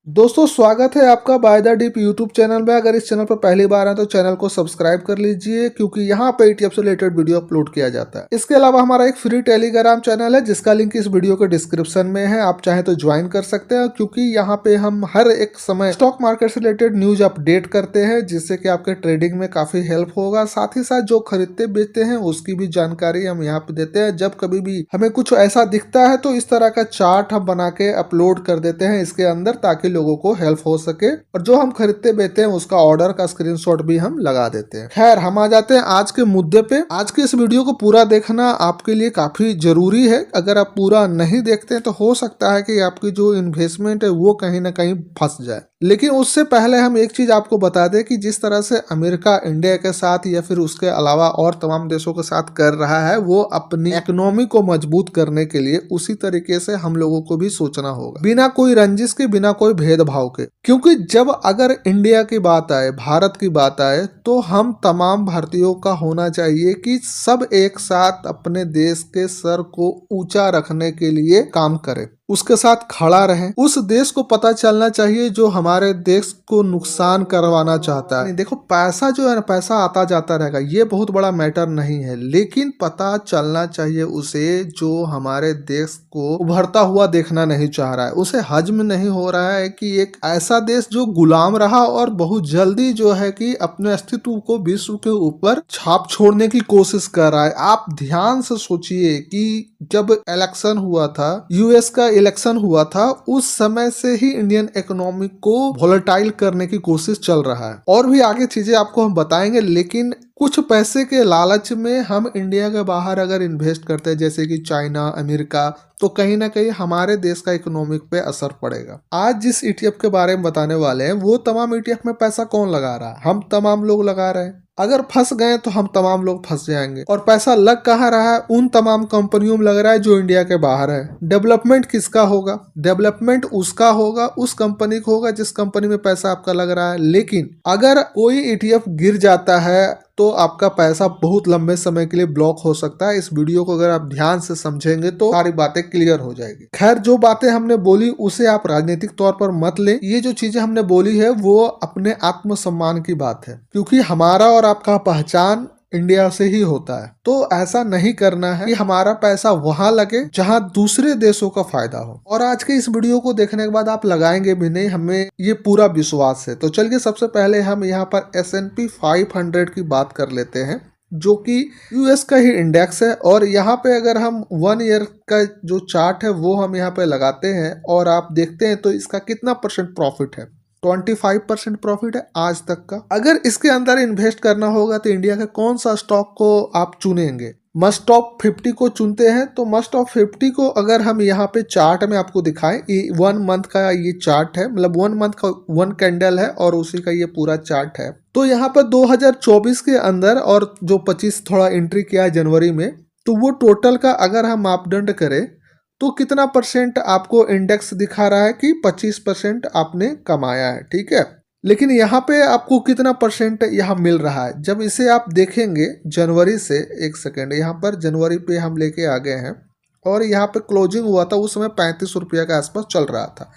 दोस्तों स्वागत है आपका by the deep YouTube channel में। अगर इस चैनल पर पहली बार है तो चैनल को सब्सक्राइब कर लीजिए क्योंकि यहाँ पे ETF से रिलेटेड वीडियो अपलोड किया जाता है। इसके अलावा हमारा एक फ्री टेलीग्राम चैनल है जिसका लिंक इस वीडियो के डिस्क्रिप्शन में है, आप चाहे तो ज्वाइन कर सकते हैं क्योंकि यहाँ पे हम हर एक समय स्टॉक मार्केट से रिलेटेड न्यूज अपडेट करते हैं जिससे कि आपके ट्रेडिंग में काफी हेल्प होगा। साथ ही साथ जो खरीदते बेचते हैं उसकी भी जानकारी हम यहाँ पे देते हैं। जब कभी भी हमें कुछ ऐसा दिखता है तो इस तरह का चार्ट हम बना के अपलोड कर देते हैं इसके अंदर, ताकि लोगों को हेल्प हो सके और जो हम खरीदते बेचते हैं उसका ऑर्डर का स्क्रीनशॉट भी हम लगा देते हैं। खैर, हम आ जाते हैं आज के मुद्दे पे। आज के इस वीडियो को पूरा देखना आपके लिए काफी जरूरी है। अगर आप पूरा नहीं देखते हैं तो हो सकता है कि आपकी जो इन्वेस्टमेंट है वो कहीं ना कहीं फंस जाए। लेकिन उससे पहले हम एक चीज आपको बता दें कि जिस तरह से अमेरिका इंडिया के साथ या फिर उसके अलावा और तमाम देशों के साथ कर रहा है वो अपनी इकोनॉमी को मजबूत करने के लिए, उसी तरीके से हम लोगों को भी सोचना होगा, बिना कोई रंजिश के, बिना कोई भेदभाव के। क्योंकि जब अगर इंडिया की बात आए, भारत की बात आए, तो हम तमाम भारतीयों का होना चाहिए कि सब एक साथ अपने देश के सर को ऊंचा रखने के लिए काम करें, उसके साथ खड़ा रहें। उस देश को पता चलना चाहिए जो हमारे देश को नुकसान करवाना चाहता है। देखो, पैसा जो है ना, पैसा आता जाता रहेगा, ये बहुत बड़ा मैटर नहीं है, लेकिन पता चलना चाहिए उसे जो हमारे देश को उभरता हुआ देखना नहीं चाह रहा है। उसे हजम नहीं हो रहा है कि एक ऐसा देश जो गुलाम रहा और बहुत जल्दी जो है कि अपने अस्तित्व को विश्व के ऊपर छाप छोड़ने की कोशिश कर रहा है। आप ध्यान से सोचिए कि जब इलेक्शन हुआ था, यूएस का इलेक्शन हुआ था, उस समय से ही इंडियन इकोनॉमी को वोलेटाइल करने की कोशिश चल रहा है। और भी आगे चीजें आपको हम बताएंगे, लेकिन कुछ पैसे के लालच में हम इंडिया के बाहर अगर इन्वेस्ट करते हैं, जैसे कि चाइना, अमेरिका, तो कहीं ना कहीं हमारे देश का इकोनॉमिक पे असर पड़ेगा। आज जिस ETF के बारे में बताने वाले हैं वो तमाम ETF में पैसा कौन लगा रहा है? हम तमाम लोग लगा रहे हैं। अगर फंस गए तो हम तमाम लोग फंस जाएंगे। और पैसा लग कहाँ रहा है? उन तमाम कंपनियों में लग रहा है जो इंडिया के बाहर है। डेवलपमेंट किसका होगा? डेवलपमेंट उसका होगा, उस कंपनी को होगा जिस कंपनी में पैसा आपका लग रहा है। लेकिन अगर कोई ETF गिर जाता है तो आपका पैसा बहुत लंबे समय के लिए ब्लॉक हो सकता है। इस वीडियो को अगर आप ध्यान से समझेंगे तो सारी बातें क्लियर हो जाएगी। खैर, जो बातें हमने बोली उसे आप राजनीतिक तौर पर मत लें। ये जो चीजें हमने बोली है वो अपने आत्मसम्मान की बात है, क्योंकि हमारा और आपका पहचान इंडिया से ही होता है। तो ऐसा नहीं करना है कि हमारा पैसा वहां लगे जहां दूसरे देशों का फायदा हो। और आज के इस वीडियो को देखने के बाद आप लगाएंगे भी नहीं, हमें ये पूरा विश्वास है। तो चलिए सबसे पहले हम यहाँ पर S&P 500 की बात कर लेते हैं, जो कि यूएस का ही इंडेक्स है। और यहाँ पे अगर हम 1 ईयर का जो चार्ट है वो हम यहाँ पे लगाते हैं और आप देखते हैं तो इसका कितना % प्रॉफिट है? 25% प्रॉफिट है आज तक का। अगर इसके अंदर इन्वेस्ट करना होगा तो इंडिया के कौन सा स्टॉक को आप चुनेंगे? मस्ट ऑफ 50 को चुनते हैं। तो मस्ट ऑफ 50 को अगर हम यहाँ पे चार्ट में आपको दिखाएं, 1 मंथ का ये चार्ट है, मतलब 1 मंथ का 1 कैंडल है और उसी का ये पूरा चार्ट है। तो यहाँ पर 2024 के अंदर और जो 25 थोड़ा एंट्री किया है जनवरी में, तो वो टोटल का अगर हम मापदंड करें तो कितना % आपको इंडेक्स दिखा रहा है कि 25% आपने कमाया है, ठीक है। लेकिन यहाँ पे आपको कितना % यहाँ मिल रहा है? जब इसे आप देखेंगे जनवरी से, एक सेकेंड, यहाँ पर जनवरी पे हम लेके आ गए हैं और यहाँ पे क्लोजिंग हुआ था उस समय 35 रुपया के आसपास चल रहा था।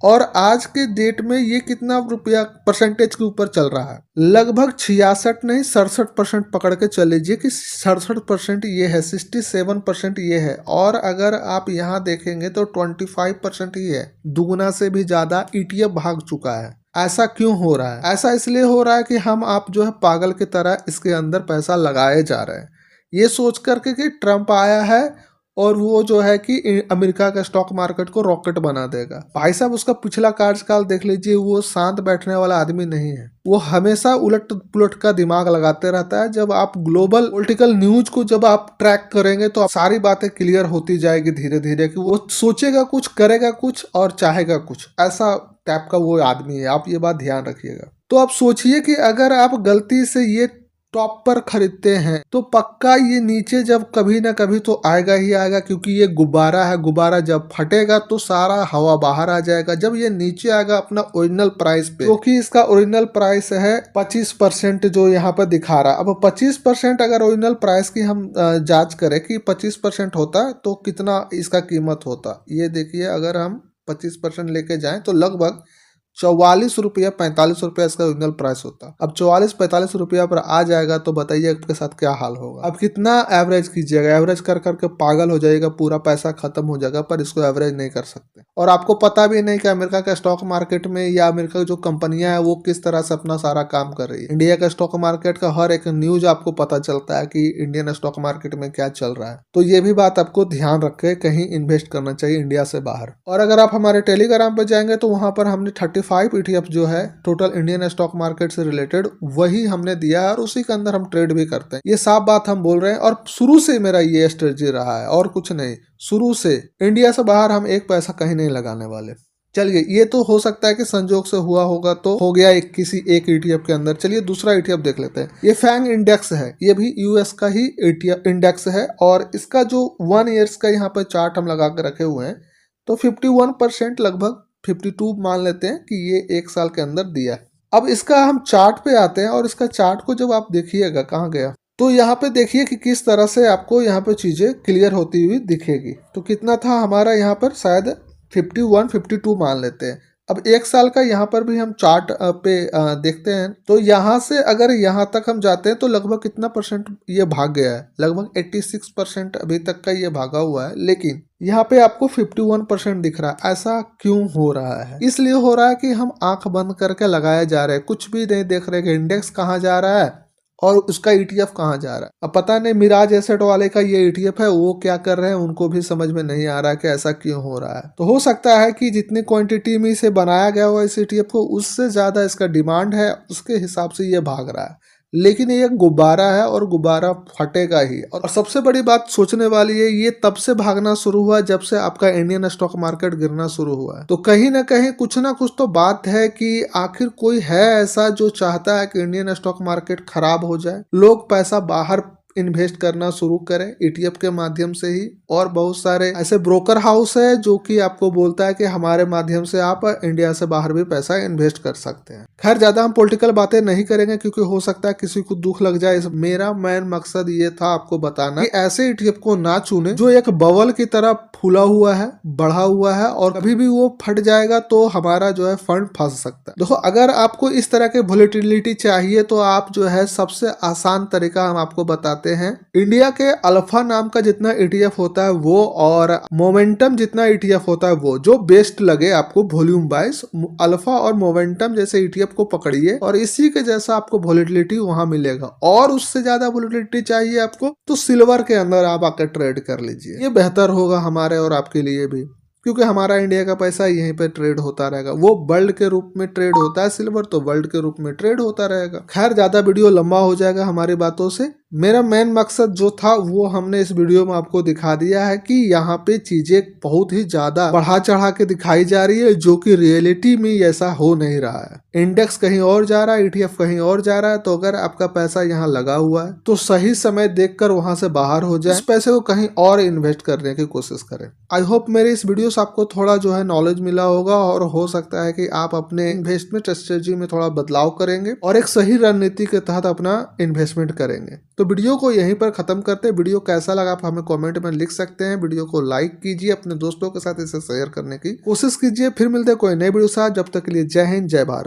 और आज के डेट में ये कितना रुपया % के ऊपर चल रहा है? लगभग 66 नहीं 67% पकड़ के चल लीजिए कि 67% ये है, 67% ये है। और अगर आप यहाँ देखेंगे तो 25% ही है, दुगुना से भी ज्यादा ETF भाग चुका है। ऐसा क्यों हो रहा है? ऐसा इसलिए हो रहा है कि हम आप जो है पागल की तरह इसके अंदर पैसा लगाए जा रहे हैं, ये सोच करके कि ट्रम्प आया है और वो जो है कि अमेरिका का स्टॉक मार्केट को रॉकेट बना देगा। भाई साहब, उसका पिछला कार्यकाल देख लीजिए, वो शांत बैठने वाला आदमी नहीं है। वो हमेशा उलट पुलट का दिमाग लगाते रहता है। जब आप ग्लोबल पॉलिटिकल न्यूज को जब आप ट्रैक करेंगे तो सारी बातें क्लियर होती जाएगी धीरे धीरे कि वो सोचेगा कुछ, करेगा कुछ और चाहेगा कुछ। ऐसा टाइप का वो आदमी है, आप ये बात ध्यान रखिएगा। तो आप सोचिए कि अगर आप गलती से ये टॉप पर खरीदते हैं तो पक्का ये नीचे जब कभी ना कभी तो आएगा ही आएगा, क्योंकि ये गुब्बारा है। गुब्बारा जब फटेगा तो सारा हवा बाहर आ जाएगा। जब ये नीचे आएगा अपना ओरिजिनल प्राइस पे, क्योंकि इसका ओरिजिनल प्राइस है 25% जो यहाँ पर दिखा रहा है। अब 25% अगर ओरिजिनल प्राइस की हम जांच करें कि 25% होता तो कितना इसका कीमत होता, ये देखिए। अगर हम 25% लेके जाएं तो लगभग 44 रुपया 45 रुपया इसका ओरिजिनल प्राइस होता। अब 44-45 रुपया पर आ जाएगा तो बताइए आपके साथ क्या हाल होगा। अब कितना एवरेज कीजिएगा, एवरेज कर करके पागल हो जाएगा, पूरा पैसा खत्म हो जाएगा, पर इसको एवरेज नहीं कर सकते। और आपको पता भी नहीं कि अमेरिका के स्टॉक मार्केट में या अमेरिका की जो कंपनियां हैं वो किस तरह से अपना सारा काम कर रही है। इंडिया का स्टॉक मार्केट का हर एक न्यूज आपको पता चलता है कि इंडियन स्टॉक मार्केट में क्या चल रहा है। तो ये भी बात आपको ध्यान रख के कहीं इन्वेस्ट करना चाहिए इंडिया से बाहर। और अगर आप हमारे टेलीग्राम पर जाएंगे तो वहां पर हमने 35 ETF जो है टोटल इंडियन स्टॉक मार्केट से रिलेटेड वही हमने दिया है और उसी के अंदर हम ट्रेड भी करते हैं। ये साफ बात हम बोल रहे हैं और शुरू से मेरा ये स्ट्रेटजी रहा है और कुछ नहीं। शुरू से इंडिया से बाहर हम एक पैसा कहीं नहीं लगाने वाले। चलिए, ये तो हो सकता है कि संजोग से हुआ होगा तो हो गया किसी एक ETF के अंदर। चलिए दूसरा ETF देख लेते हैं। ये फैंग इंडेक्स है, ये भी यूएस का ही इंडेक्स है और इसका जो 1 ईयर्स का यहाँ पर चार्ट हम लगा के रखे हुए हैं तो 51% लगभग 52 मान लेते हैं कि ये एक साल के अंदर दिया है। अब इसका हम चार्ट पे आते हैं और इसका चार्ट को जब आप देखिएगा, कहाँ गया, तो यहाँ पे देखिए कि किस तरह से आपको यहाँ पे चीजें क्लियर होती हुई दिखेगी। तो कितना था हमारा यहाँ पर, शायद 51-52 मान लेते हैं। अब एक साल का यहाँ पर भी हम चार्ट पे देखते हैं तो यहाँ से अगर यहाँ तक हम जाते हैं तो लगभग कितना परसेंट ये भाग गया है, लगभग 86% अभी तक का ये भागा हुआ है। लेकिन यहाँ पे आपको 51% दिख रहा है। ऐसा क्यों हो रहा है? इसलिए हो रहा है कि हम आंख बंद करके लगाए जा रहे हैं, कुछ भी नहीं देख रहे कि इंडेक्स कहाँ जा रहा है और उसका ETF कहाँ जा रहा है। अब पता नहीं मिराज एसेट वाले का ये ETF है वो क्या कर रहे हैं, उनको भी समझ में नहीं आ रहा है कि ऐसा क्यों हो रहा है। तो हो सकता है कि जितनी क्वांटिटी में इसे बनाया गया हुआ इस ETF को उससे ज्यादा इसका डिमांड है, उसके हिसाब से ये भाग रहा है। लेकिन ये गुब्बारा है और गुब्बारा फटेगा ही। और सबसे बड़ी बात सोचने वाली है, ये तब से भागना शुरू हुआ जब से आपका इंडियन स्टॉक मार्केट गिरना शुरू हुआ है। तो कहीं ना कहीं कुछ ना कुछ तो बात है कि आखिर कोई है ऐसा जो चाहता है कि इंडियन स्टॉक मार्केट खराब हो जाए, लोग पैसा बाहर इन्वेस्ट करना शुरू करें ETF के माध्यम से ही। और बहुत सारे ऐसे ब्रोकर हाउस है जो कि आपको बोलता है कि हमारे माध्यम से आप इंडिया से बाहर भी पैसा इन्वेस्ट कर सकते हैं। खैर, ज्यादा हम पॉलिटिकल बातें नहीं करेंगे क्योंकि हो सकता है किसी को दुख लग जाए। मेरा मेन मकसद ये था आपको बताना कि ऐसे ETF को ना चुने जो एक बबल की तरह फूला हुआ है, बढ़ा हुआ है और कभी भी वो फट जाएगा तो हमारा जो है फंड फंस सकता है। देखो, अगर आपको इस तरह के वोलेटिलिटी चाहिए तो आप जो है सबसे आसान तरीका हम आपको बताते हैं। इंडिया के अल्फा नाम का जितना ETF होता है वो और मोमेंटम जितना ETF होता है वो, जो बेस्ट लगे आपको वॉल्यूम वाइज, अल्फा और मोमेंटम जैसे ETF को पकड़िए और इसी के जैसा आपको वोलेटिलिटी वहां मिलेगा। और उससे ज्यादा वोलेटिलिटी चाहिए आपको तो सिल्वर के अंदर आप आकर ट्रेड कर लीजिए, ये बेहतर होगा हमारे और आपके लिए भी, क्योंकि हमारा इंडिया का पैसा यहीं पे ट्रेड होता रहेगा। वो वर्ल्ड के रूप में ट्रेड होता है सिल्वर, तो वर्ल्ड के रूप में ट्रेड होता रहेगा। खैर, ज्यादा वीडियो लंबा हो जाएगा हमारी बातों से। मेरा मेन मकसद जो था वो हमने इस वीडियो में आपको दिखा दिया है कि यहाँ पे चीजें बहुत ही ज्यादा बढ़ा चढ़ा के दिखाई जा रही है, जो कि रियलिटी में ऐसा हो नहीं रहा है। इंडेक्स कहीं और जा रहा है, ETF कहीं और जा रहा है। तो अगर आपका पैसा यहाँ लगा हुआ है तो सही समय देखकर वहां से बाहर हो जाए, इस पैसे को कहीं और इन्वेस्ट करने की कोशिश करें। आई होप मेरे इस वीडियो से आपको थोड़ा जो है नॉलेज मिला होगा और हो सकता है कि आप अपने इन्वेस्टमेंट स्ट्रेटजी में थोड़ा बदलाव करेंगे और एक सही रणनीति के तहत अपना इन्वेस्टमेंट करेंगे। तो वीडियो को यहीं पर खत्म करते हैं। वीडियो कैसा लगा आप हमें कमेंट में लिख सकते हैं। वीडियो को लाइक कीजिए, अपने दोस्तों के साथ इसे शेयर करने की कोशिश कीजिए। फिर मिलते हैं कोई नई वीडियो के साथ, जब तक के लिए जय हिंद, जय भारत।